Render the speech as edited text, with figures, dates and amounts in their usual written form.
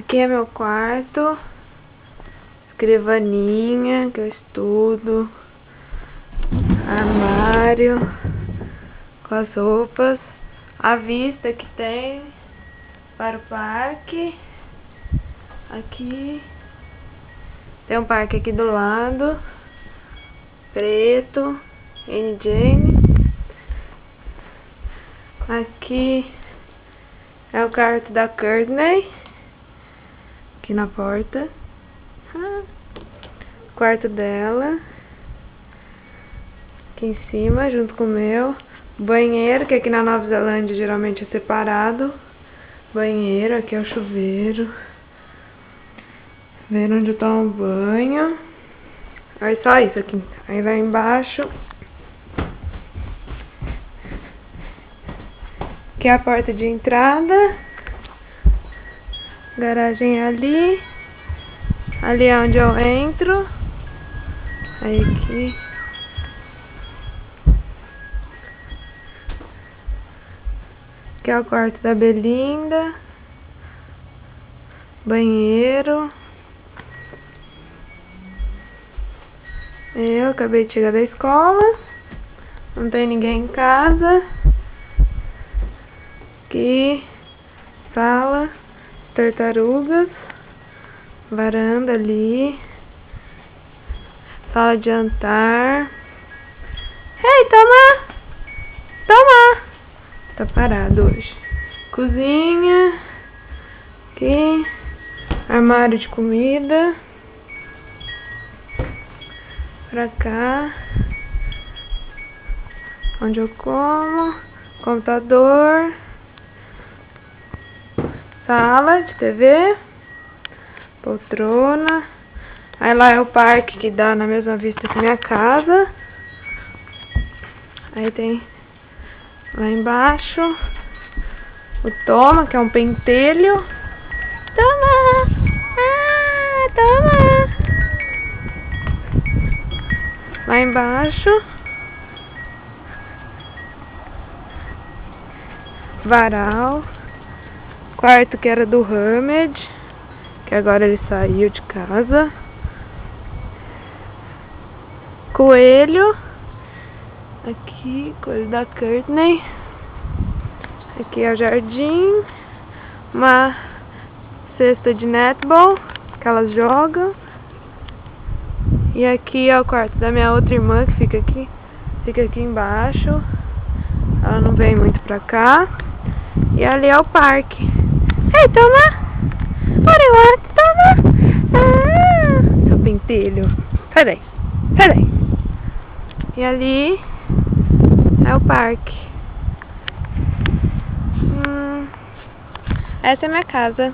Aqui é meu quarto, escrivaninha que eu estudo, armário com as roupas, a vista que tem para o parque. Aqui tem um parque aqui do lado, preto, NJ. Aqui é o quarto da Courtney, aqui na porta. Quarto dela, aqui em cima, junto com o meu. Banheiro, que aqui na Nova Zelândia geralmente é separado. Banheiro, aqui é o chuveiro. Ver onde eu tomo banho. Aí só isso aqui. Aí lá embaixo, que é a porta de entrada. Garagem ali. Ali é onde eu entro. Aí aqui. Aqui é o quarto da Belinda. Banheiro. Eu acabei de chegar da escola. Não tem ninguém em casa. Aqui, sala, tartarugas, varanda ali, sala de jantar. Ei, toma! Toma! Tá parado hoje. Cozinha, aqui, armário de comida, pra cá, onde eu como, computador. Sala de TV, poltrona. Aí lá é o parque que dá na mesma vista que minha casa. Aí tem lá embaixo o Toma, que é um pentelho. Toma! Ah, toma! Lá embaixo, varal. Quarto que era do Hermed, que agora ele saiu de casa. Coelho. Aqui, coisa da Courtney. Aqui é o jardim. Uma cesta de netball que elas jogam. E aqui é o quarto da minha outra irmã, que fica aqui embaixo. Ela não vem muito pra cá. E ali é o parque. Ei, toma! Olha, toma! Ah, seu pentelho. Sai daí. Sai daí. E ali é o parque. Essa é minha casa.